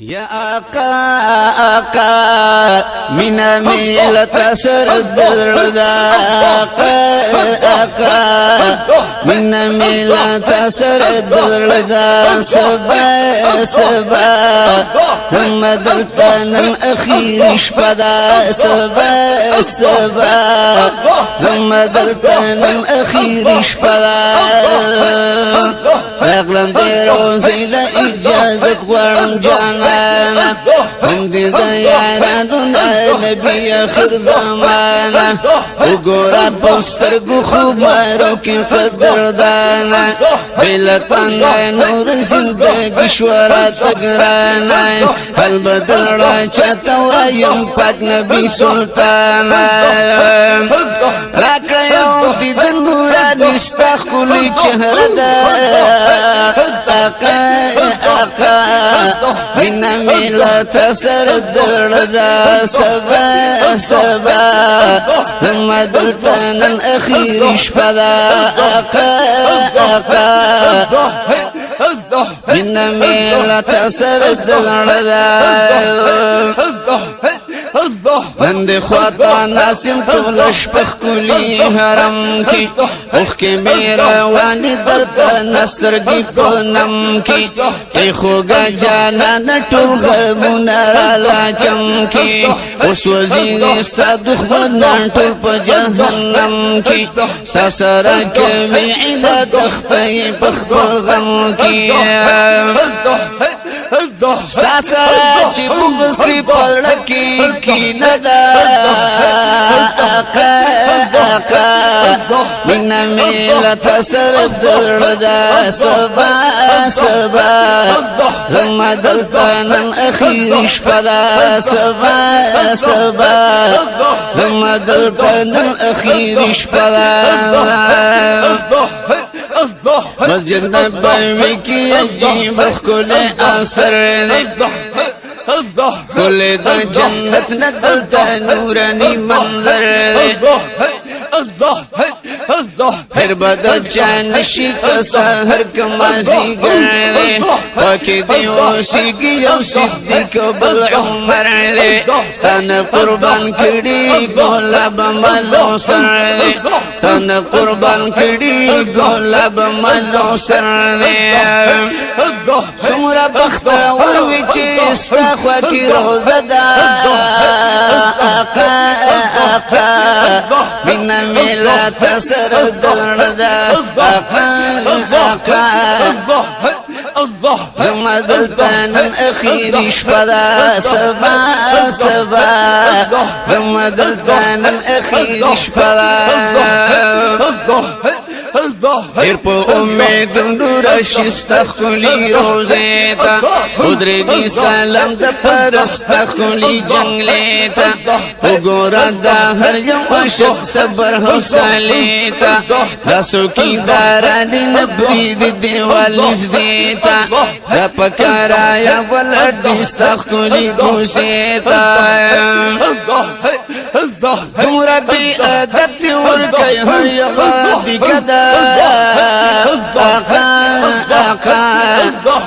یا آقا آقا مینا میلت سر دردا آقا آقا مینا میلت سر دردا سبا سبا ثم دلتنا اخير شبدا سبا سبا ثم دلتنا اخير شبدا اغلم دي روزي لا اجازة ورم جانانا هم دي دياراتنا نبي اخر زمانا وقورا بسترقو خوب ماروكي قدر دانا بلتانا نور زندگی شورا تقرانا هل بدل را چاہتا ویم پاک نبی سلطانا راکا یو دیدن مورا نستا خلی چهر دا آقا آقا مینا میلت سر دردا سبا سبا ثم دلتنا اخير شبدا آقا آقا مینا میلت سر دردا بند خواتا ناسم طولش پخ کلی حرم کی اوخ کے میرا وانی درتا نصر گی پونم کی ای خوگا جانا نٹول غمونا رالا کم کی اس وزیر استا دخمنا ٹول پا جہنم کی ستا سرا کمی عیدہ تختی پخ غم کی ستا سرا چی بغز کری پلکی کی ندا آقا آقا مینا میلت سر دردا سبا سبا ثم دلتنا اخير شبدا سبا سبا ثم دلتنا اخير شبدا مسجد نبوی کی عجیب کل اثر دے کل دا جنت ندلتا نورانی منظر دے پھر بدا چانشی کسا ہر کمازی گر دے واقع دی اوسی گی او صدیق بل عمر دے ستان قربان کردی گولا بمالو سر دے ستان قربان کردی گولا بمالو سر دے سمرا بختا وروی چیستا خواکی روزہ دا آقا آقا مینا میلت سر دردا آقا آقا ثم دلتنا اخير شبدا سبا سبا ثم دلتنا اخير شبدا پھر پو امید نورا شستا خلی روزیتا خدردی سلام دا پرستا خلی جنگلیتا وگورا دا ہر یو عشق صبر حسالیتا دا سوکی دارانی نبوی دی دیوالیز دیتا دا پکارا یا ولردیستا خلی گوزیتا تمرا بی ادب دی ورکی ہر یو دی گدا آقا آقا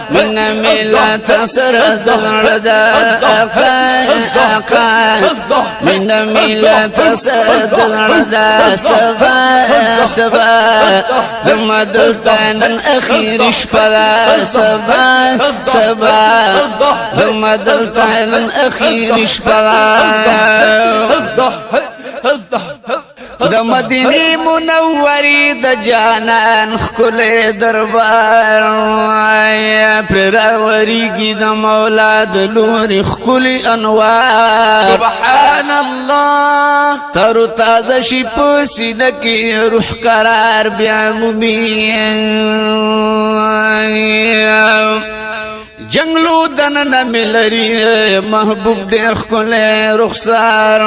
مینا میلت سر دردا آقا آقا مینا میلت سر دردا سبا سبا ثم دلتنا اخير شبدا سبا سبا ثم دلتنا اخير شبدا دا مدینی منوری دا جانان خکل دربار پر راوری کی دا مولا دا لور خکل انوار سبحان اللہ ترو تازه شی پسی نکی روح قرار بیا مبین جنگلو دننا ملری محبوب دیر خکل رخصار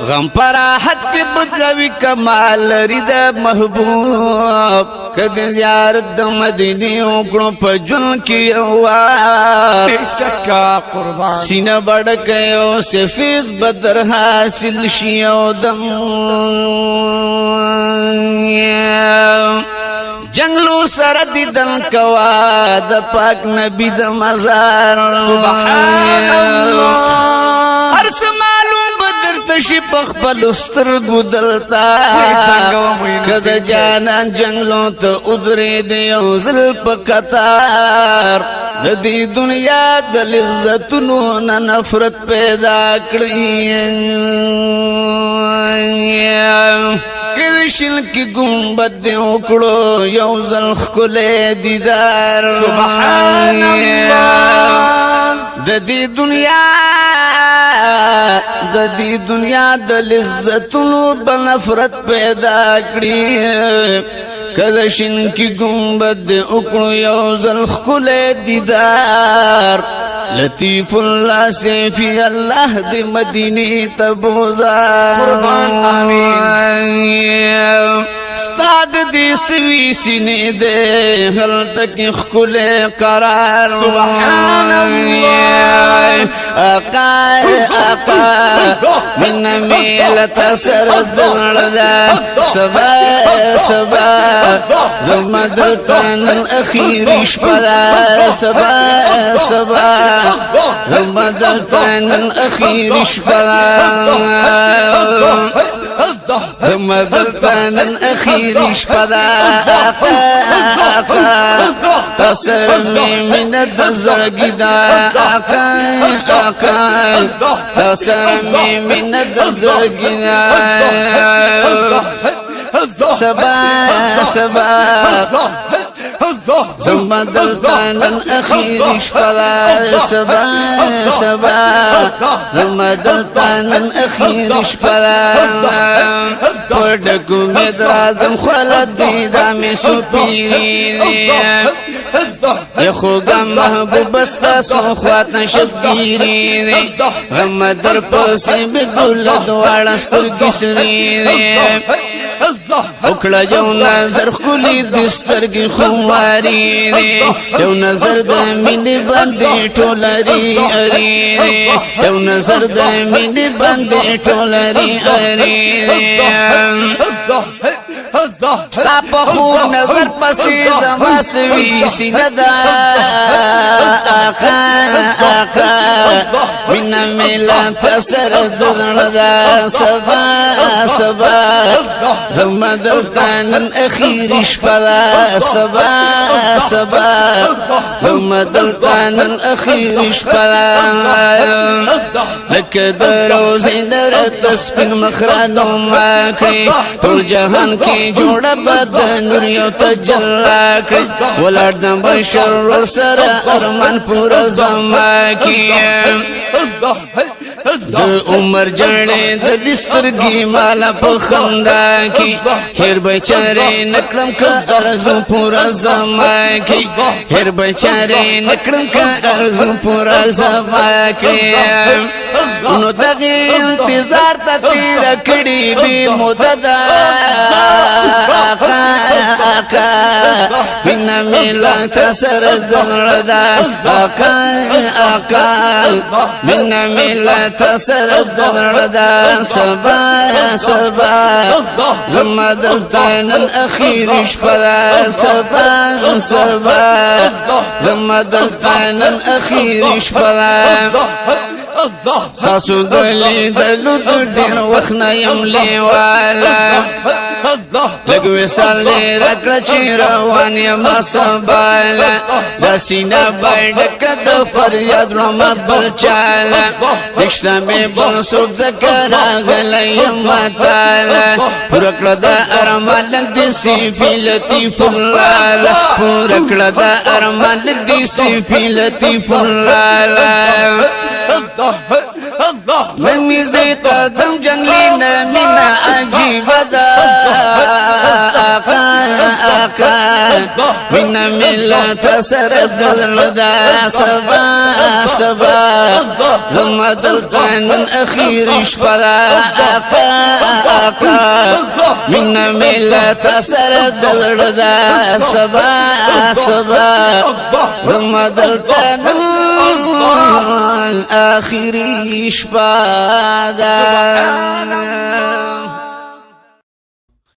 غم پراحت بدلوی کمال رید محبوب کد زیارت دا مدینی اکڑو پا جن کی اوار بے شکا قربان سینہ بڑکیو سے فیض بدر حاصل شیو دم جنگلو سره دیدن کوا د پاک نبی د مزار سبحان الله ارس معلوم بدر تشی پخپل سترګو دلتا کده جانان جنگلو ته ادری دی او زل په قطار د دې دنیا د لذتونو نه نفرت پیدا کړی کشل کی گنبد دی اکڑو یو زل خکلے دیدار سبحان اللہ دی دنیا د لذتونو بنفرت پیدا کری کدشن کی گنبد دی اکڑو یو زل خکلے دیدار لطیف اللہ سیفی اللہ دی مدینی تبوزار قربان آمین استاد دی سوی سینے دے حل تک خکل قرار سبحان اللہ آقا من میلت سرد لڑدا سبا سبا زمدتن الاخیر شپدا سبا سبا زمدتن الاخیر شپدا زمدتن الاخیر شپدا آقا تسر من الدزرگی دا آقا تسر من الدزرگی دا سبا سبا زمدلتان اخیر شپلا سبا سبا زمدلتان اخیر شپلا پڑکو مدرازم خلد دیدامی سپیری یخو غم محبوب استا سو خواتن شبگیری غم در پسی بگلد وارستر گسری اکڑا یو نظر خلی دسترگی خواری یو نظر دا مینی بندی ٹولری اری یو نظر دا مینی بندی ٹولری اری ساپ خوب نظر پسی زماسوی سیندا آقا آقا من میلا تسر دلدا سبا سبا زمدلتان اخیر شپلا سبا سبا زمدلتان اخیر شپلا لک دروزی درد سپن مخرانو ماکری پر جہان کی جوڑا بدن نوریو تجلا کری ولردن بشر ور سر ارمان پورا زمان کی عمر جڑے دسترگی مالا پخندا کی ہر بیچارے نکڑم کا ارزو پورا زمان کی ہر بیچارے نکڑم کا ارزو پورا زمان کی انو دغی انتظار تا تیرا کڑی بی مددا آقا آقا بنا میلا تسر دلدا آقا آقا بنا میلا تسر دلدا سبا سبا زمدلتان الاخیر شپلا سبا سبا زمدلتان الاخیر شپلا ساسو دلی دلو دیر وخنا یم لیوالا لگوی سالی رکڑا چی روان یم سبالا دا سینا بایڈک دا فریاد رمت بلچالا دشتا بی بل سوک زکر آگل یم تالا پورکڑا دا ارمان لگ دی سیفی لطیف اللالا پورکڑا دا ارمان لگ دی سیفی لطیف اللالا نمیزی قدم جنگلی نمینا عجیب دا آقا آقا من ملا تسر دل دا سبا سبا زمدلتان اخیر شپلا آقا آقا من ملا تسر دل دا سبا سبا زمدلتان آخری شپادا